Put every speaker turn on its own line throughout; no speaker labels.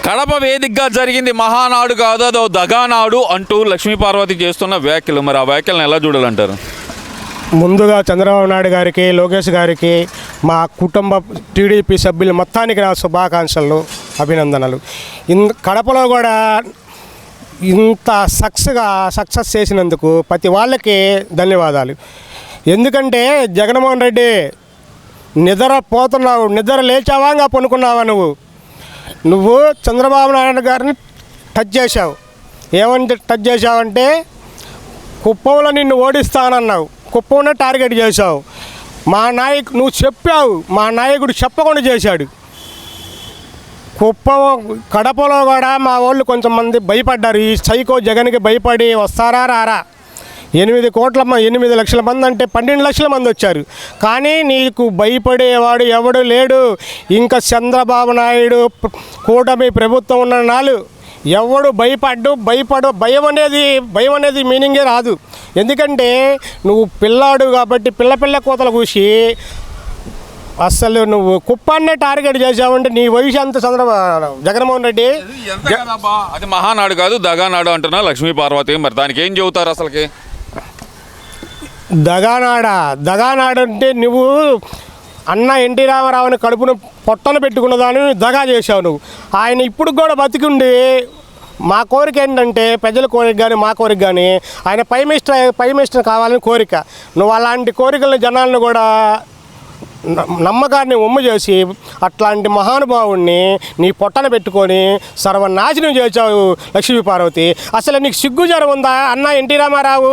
కడప వేదికగా జరిగింది మహానాడు కాదు అదో దగానాడు అంటూ లక్ష్మీపార్వతి చేస్తున్న వ్యాఖ్యలు. మరి ఆ వ్యాఖ్యలను ఎలా చూడాలంటారు?
ముందుగా చంద్రబాబు నాయుడు గారికి, లోకేష్ గారికి, మా కుటుంబ టీడీపీ సభ్యులు మొత్తానికి నా శుభాకాంక్షలు, అభినందనలు. కడపలో కూడా ఇంత సక్సెస్ చేసినందుకు ప్రతి వాళ్ళకి ధన్యవాదాలు. ఎందుకంటే జగన్మోహన్ రెడ్డి నిద్రపోతున్నావు, నిద్ర లేచావా ఇంకా పనుకున్నావా? నువ్వు చంద్రబాబు నాయుడు గారిని టచ్ చేశావు. ఏమంటే టచ్ చేశావంటే కుప్పంలో నిన్ను ఓడిస్తానన్నావు, కుప్పంలో టార్గెట్ చేశావు. నువ్వు చెప్పావు, మా నాయకుడు చెప్పకుండా చేశాడు. కుప్పం కడపలో కూడా మా వాళ్ళు కొంతమంది భయపడ్డారు. ఈ సైకో జగన్కి భయపడి వస్తారా రారా. 8 లక్షల మంది అంటే 12 లక్షల మంది వచ్చారు. కానీ నీకు భయపడేవాడు ఎవడు లేడు. ఇంకా చంద్రబాబు నాయుడు కూటమి ప్రభుత్వం ఉన్న నాలు ఎవడు భయం అనేది మీనింగే రాదు. ఎందుకంటే నువ్వు పిల్లాడు కాబట్టి పిల్ల కోతలు కూసి అసలు నువ్వు కుప్పాన్నే టార్గెట్ చేసావంటే నీ వయసు అంత జగన్మోహన్ రెడ్డి.
అది మహానాడు కాదు దగానాడు అంటున్నా లక్ష్మీపార్వతి. మరి దానికి ఏం చెబుతారు అసలుకి?
దగానాడు అంటే నువ్వు అన్న ఎన్టీ రామారావుని కడుపును పొట్టను పెట్టుకున్నదాన్ని దగా చేసావు నువ్వు. ఆయన ఇప్పుడు కూడా బతికుండి మా కోరిక ఏంటంటే ప్రజల కోరిక కానీ మా కోరిక కానీ ఆయన ప్రైమ్ మినిస్టర్ కావాలని కోరిక. నువ్వు అలాంటి కోరికలను జనాలను కూడా నమ్మకాన్ని ఒమ్ము చేసి అట్లాంటి మహానుభావుడిని నీ పొట్టన పెట్టుకొని సర్వనాశనం చేశావు లక్ష్మీపార్వతి. అసలు నీకు సిగ్గుజరం ఉందా? అన్న ఎన్టీ రామారావు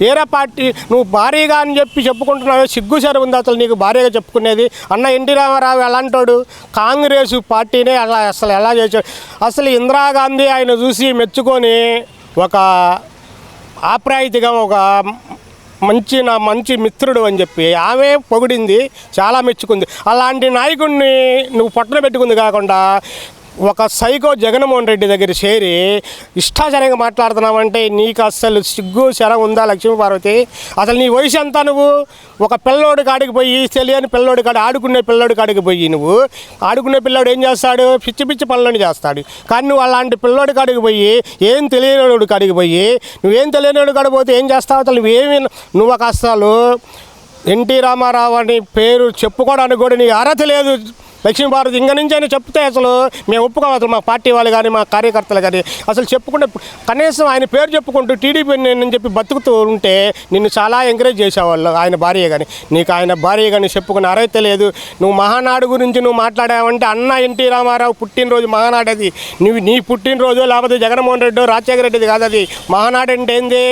ఏరా పార్టీ నువ్వు భారీగా అని చెప్పుకుంటున్నావు, సిగ్గుజరం ఉందా అసలు నీకు భారీగా చెప్పుకునేది? అన్న ఎన్టీ రామారావు ఎలాంటోడు? కాంగ్రెస్ పార్టీనే అసలు ఎలా చేశాడు? అసలు ఇందిరాగాంధీ ఆయన చూసి మెచ్చుకొని ఒక ఆప్యాయతగా ఒక నా మంచి మిత్రుడు అని చెప్పి ఆమె పొగిడింది, చాలా మెచ్చుకుంది. అలాంటి నాయకుడిని నువ్వు పొట్టన పెట్టుకుంది కాకుండా ఒక సైకో జగన్మోహన్ రెడ్డి దగ్గర చేరి ఇష్టాచారంగా మాట్లాడుతున్నావంటే నీకు అసలు సిగ్గు శరం ఉందా లక్ష్మీపార్వతి? అసలు నీ వయసు అంతా నువ్వు ఒక పిల్లోడి కాడికి పోయి తెలియని పిల్లోడి కాడ ఆడుకునే పిల్లోడి కాడికి పోయి నువ్వు ఆడుకునే పిల్లోడు ఏం చేస్తాడు? పిచ్చి పనులని చేస్తాడు. కానీ నువ్వు అలాంటి పిల్లోడి కాడికి పోయి ఏం తెలియనివాడు కాడికి పోయి నువ్వేం తెలియనివాడు కాడికి పోతే ఏం చేస్తావు? అసలు నువ్వు ఒక అసలు ఎన్టీ రామారావు అని పేరు చెప్పుకోవడానికి కూడా నీకు అర్హత లేదు లక్ష్మీపార్వతి. ఇంక నుంచి అయినా చెప్తే అసలు మేము ఒప్పుకోం. అసలు మా పార్టీ వాళ్ళు కానీ మా కార్యకర్తలు కానీ అసలు చెప్పుకుంటే కనీసం ఆయన పేరు చెప్పుకుంటూ టీడీపీ అని చెప్పి బతుకుతూ ఉంటే నిన్ను చాలా ఎంకరేజ్ చేసేవాళ్ళు. ఆయన భార్య కానీ నీకు ఆయన భార్య కానీ చెప్పుకునే అర్హత లేదు. నువ్వు మహానాడు గురించి నువ్వు మాట్లాడావంటే అన్న ఎన్టీ రామారావు పుట్టినరోజు మహానాడు. అది నీ పుట్టినరోజు లేకపోతే జగన్మోహన్ రెడ్డి రాజశేఖర రెడ్డిది కాదు. అది మహానాడు అంటే ఏంది?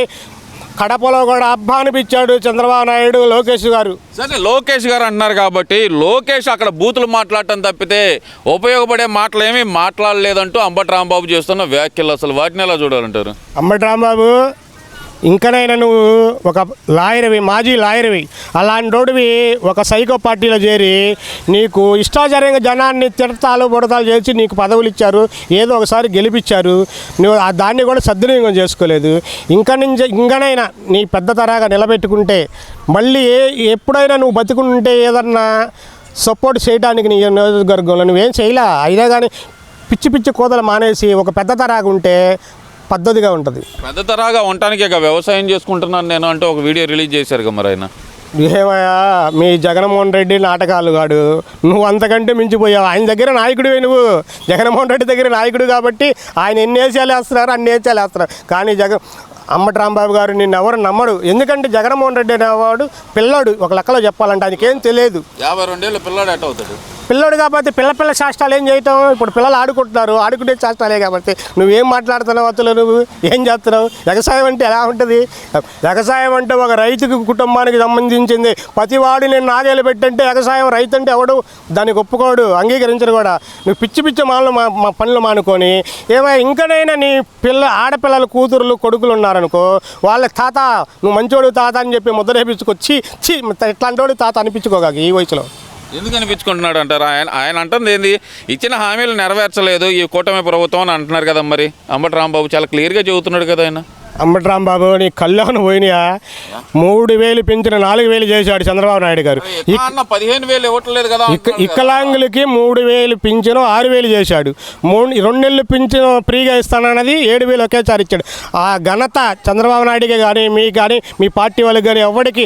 కడపలో కూడా అబ్బా అనిపించాడు చంద్రబాబు నాయుడు, లోకేష్ గారు.
సరే లోకేష్ గారు అంటున్నారు కాబట్టి లోకేష్ అక్కడ బూతులు మాట్లాడటం తప్పితే ఉపయోగపడే మాటలు ఏమీ మాట్లాడలేదంటూ అంబటి రాంబాబు చేస్తున్న వ్యాఖ్యలు అసలు వాటిని ఎలా చూడాలంటారు?
అంబటి రాంబాబు ఇంకనైనా నువ్వు ఒక లాయర్వి, మాజీ లాయర్వి, అలాంటోడివి ఒక సైకో పార్టీలో చేరి నీకు ఇష్టాచారంగా జనాన్ని తిడతాలు బుడతాలు చేసి నీకు పదవులు ఇచ్చారు, ఏదో ఒకసారి గెలిపించారు. నువ్వు దాన్ని కూడా సద్వినియోగం చేసుకోలేదు. ఇంకనైనా నీ పెద్ద తరాగా నిలబెట్టుకుంటే మళ్ళీ ఎప్పుడైనా నువ్వు బతుకుంటే ఏదన్నా సపోర్ట్ చేయడానికి నీ నియోజకవర్గంలో నువ్వేం చేయలే. అయినా కానీ పిచ్చి కోతలు మానేసి ఒక పెద్ద తరాగా ఉంటే పద్ధతిగా ఉంటుంది.
పెద్ద తరాగా ఉండటానికి ఇక వ్యవసాయం చేసుకుంటున్నాను నేను అంటూ ఒక వీడియో రిలీజ్ చేశారు కదా. మరి ఆయన
ఏమయ్యా మీ జగన్మోహన్ రెడ్డి నాటకాలు కాడు, నువ్వు అంతకంటే మించిపోయావు. ఆయన దగ్గర నాయకుడివే నువ్వు. జగన్మోహన్ రెడ్డి దగ్గర నాయకుడు కాబట్టి ఆయన ఎన్ని వేసాలు వేస్తున్నారు, అన్ని వేసాలు వేస్తున్నారు. కానీ అంబటి రాంబాబు గారు నిన్ను ఎవరు నమ్మడు. ఎందుకంటే జగన్మోహన్ రెడ్డి అనేవాడు పిల్లాడు. ఒక లెక్కలో చెప్పాలంటే ఆయనకేం తెలియదు.
52 ఏళ్ళ పిల్లాడు ఎట్ అవుతాడు?
పిల్లోడు కాబట్టి పిల్ల శాస్త్రాలు ఏం చేయటం? ఇప్పుడు పిల్లలు ఆడుకుంటున్నారు, ఆడుకునే శాస్త్రాలే కాబట్టి నువ్వేం మాట్లాడుతున్నావు? అసలు నువ్వు ఏం చేస్తున్నావు? వ్యవసాయం అంటే ఎలా ఉంటుంది? వ్యవసాయం అంటే ఒక రైతుకి కుటుంబానికి సంబంధించింది. ప్రతివాడు నేను నాగేలు పెట్టంటే వ్యవసాయం రైతు అంటే ఎవడు దానికి ఒప్పుకోడు, అంగీకరించడు కూడా. నువ్వు పిచ్చి మా పనులు మానుకొని ఇంకనైనా నీ ఆడపిల్లలు కూతురులు కొడుకులు ఉన్నారనుకో, వాళ్ళ తాత నువ్వు మంచోడు తాత అని చెప్పి ముద్ర వేపించుకొచ్చి ఇట్లాంటి వాడు తాత అనిపించుకోగా ఈ వయసులో.
ఎందుకు అనిపించుకుంటున్నాడు అంటారు? ఆయన అంటుంది ఏంది? ఇచ్చిన హామీలు నెరవేర్చలేదు ఈ కూటమి ప్రభుత్వం అని అంటున్నారు కదా. మరి అంబటి రాంబాబు చాలా క్లియర్గా చెబుతున్నాడు కదా ఆయన.
అంబటరాంబాబు నీ కళ్యాణం పోయినాయా? 3,000 పెంచిన 4,000 చేశాడు చంద్రబాబు నాయుడు గారు.
అన్న 15,000 ఇవ్వట్లేదు కదా.
వికలాంగులకి 3,000 పింఛను 6,000 చేశాడు. 2 నెలలు పింఛను ఫ్రీగా ఇస్తానన్నది 7,000 ఒకేసారి ఇచ్చాడు. ఆ ఘనత చంద్రబాబు నాయుడుకి కానీ మీకు కానీ మీ పార్టీ వాళ్ళకి కానీ ఎవరికి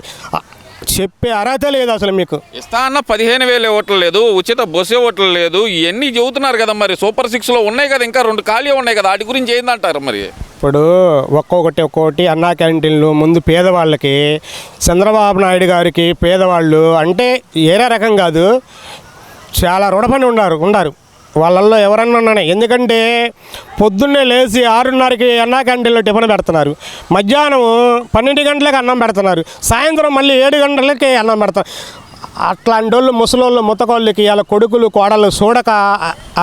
చెప్పే అర్హత లేదు అసలు మీకు.
ఇస్తా అన్న 15,000 ఇవ్వట్లేదు, ఉచిత బస్సు ఇవ్వట్లేదు, ఇవన్నీ చెబుతున్నారు కదా. మరి సూపర్ 6లో ఉన్నాయి కదా, ఇంకా 2 ఖాళీ ఉన్నాయి కదా, వాటి గురించి ఏందంటారు మరి?
ఇప్పుడు ఒక్కొక్కటి అన్నా క్యాంటీన్లు ముందు పేదవాళ్ళకి చంద్రబాబు నాయుడు గారికి పేదవాళ్ళు అంటే ఏరే రకం కాదు, చాలా రుణపడి ఉన్నారు వాళ్ళల్లో ఎవరన్నా ఉన్నాయి. ఎందుకంటే పొద్దున్నే లేచి 6:30కి అన్నా క్యాంటీన్లో టిఫిన్ పెడుతున్నారు, మధ్యాహ్నం 12 గంటలకు అన్నం పెడుతున్నారు, సాయంత్రం మళ్ళీ 7 గంటలకి అన్నం పెడతారు. అట్లాంటి వాళ్ళు ముసలోళ్ళు ముతకోళ్ళకి ఇలా కొడుకులు కోడలు చూడక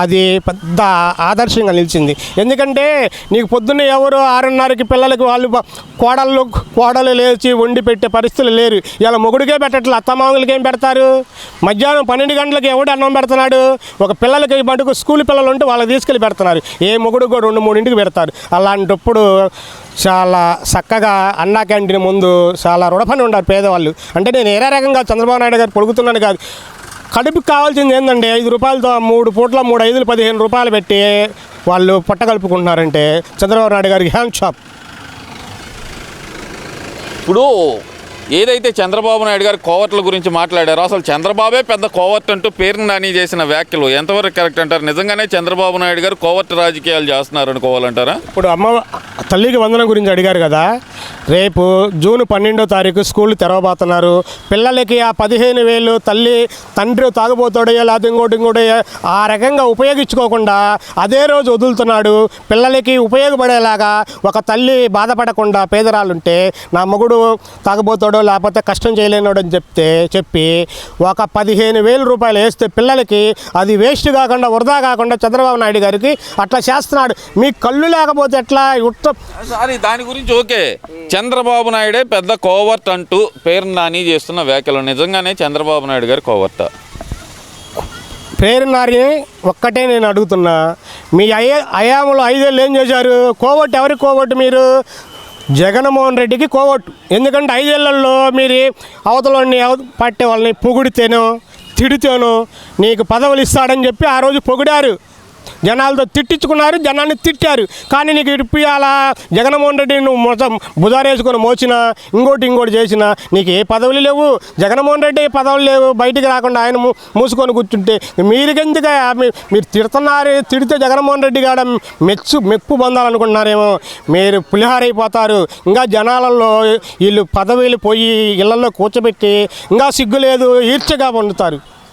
అది పెద్ద ఆదర్శంగా నిలిచింది. ఎందుకంటే నీకు పొద్దున్నే ఎవరు 6:30కి పిల్లలకి వాళ్ళు కోడలు లేచి వండి పెట్టే పరిస్థితులు లేరు. ఇలా మొగుడికే పెట్టట్లే, అత్తమామలకి ఏం పెడతారు? మధ్యాహ్నం 12 గంటలకి ఎవడు అన్నం పెడుతున్నాడు? ఒక పిల్లలకి మటుకు స్కూల్ పిల్లలు ఉంటే వాళ్ళకి తీసుకెళ్ళి పెడుతున్నారు, ఏ మొగుడు కూడా 2-3 పెడతారు. అలాంటప్పుడు చాలా చక్కగా అన్నా క్యాంటీన్ ముందు చాలా రుణపడి ఉన్నారు పేదవాళ్ళు. అంటే నేను ఏరే రకంగా చంద్రబాబు నాయుడు గారు పొడుగుతున్నాను కాదు, కడుపుకి కావాల్సింది ఏంటంటే 5 రూపాయలతో 3 పూట్ల 3 5 15 రూపాయలు పెట్టి వాళ్ళు పొట్ట కలుపుకుంటున్నారంటే చంద్రబాబు నాయుడు గారికి హ్యాండ్ షాప్.
ఇప్పుడు ఏదైతే చంద్రబాబు నాయుడు గారు కోవర్ట్ల గురించి మాట్లాడారో, అసలు చంద్రబాబే పెద్ద కోవర్ట్ అంటూ పేరుని నాని చేసిన వ్యాఖ్యలు ఎంతవరకు కరెక్ట్ అంటారు? నిజంగానే చంద్రబాబు నాయుడు గారు కోవర్ట్ రాజకీయాలు చేస్తున్నారు అనుకోవాలంటారా?
ఇప్పుడు తల్లికి వందనం గురించి అడిగారు కదా, రేపు జూన్ 12వ తారీఖు స్కూళ్ళు తెరవబోతున్నారు. పిల్లలకి ఆ 15,000 తండ్రి తాగుబోతాడో లేకపోతే ఇంకోటి ఆ రకంగా ఉపయోగించుకోకుండా అదే రోజు వదులుతున్నాడు. పిల్లలకి ఉపయోగపడేలాగా ఒక తల్లి బాధపడకుండా పేదరాలుంటే, నా మొగుడు తాగుబోతాడో లేకపోతే కష్టం చేయలేనోడు అని చెప్పి ఒక 15,000 రూపాయలు వేస్తే పిల్లలకి అది వేస్ట్ కాకుండా వృధా కాకుండా చంద్రబాబు నాయుడు గారికి అట్లా చేస్తున్నాడు. మీ కళ్ళు లేకపోతే ఎట్లా?
సారీ, దాని గురించి ఓకే, చంద్రబాబు నాయుడే పెద్ద కోవర్ట్ అంటూ పేరు నాని చేస్తున్న వ్యాఖ్యలు నిజంగానే చంద్రబాబు నాయుడు గారి కోవర్ట?
పేరు నాని ఒక్కటే నేను అడుగుతున్నా, మీ అయాములో 5 ఏళ్ళు ఏం చేశారు? కోవట్ ఎవరికి కోవట్? మీరు జగన్మోహన్ రెడ్డికి కోవట్టు. ఎందుకంటే 5 ఏళ్లలో మీరు అవతలని పట్టే వాళ్ళని పొగిడితేనో తిడితేనో నీకు పదవులు ఇస్తాడని చెప్పి ఆ రోజు పొగిడారు, జనాలతో తిట్టించుకున్నారు, జనాన్ని తిట్టారు. కానీ నీకు ఇప్పియాలా జగన్మోహన్ రెడ్డి నువ్వు మొత్తం బుధారేసుకొని మోచినా ఇంకోటి చేసినా నీకు ఏ పదవులు లేవు. జగన్మోహన్ రెడ్డి పదవులు లేవు, బయటికి రాకుండా ఆయన మూసుకొని కూర్చుంటే మీరుకెందుకు? మీరు తిడితే జగన్మోహన్ రెడ్డి కాడ మెప్పు పొందాలనుకుంటున్నారేమో. మీరు పులిహారైపోతారు. ఇంకా జనాలలో వీళ్ళు పదవులు పోయి ఇళ్లలో కూర్చోబెట్టి ఇంకా సిగ్గు లేదు ఈర్చగా పొందుతారు.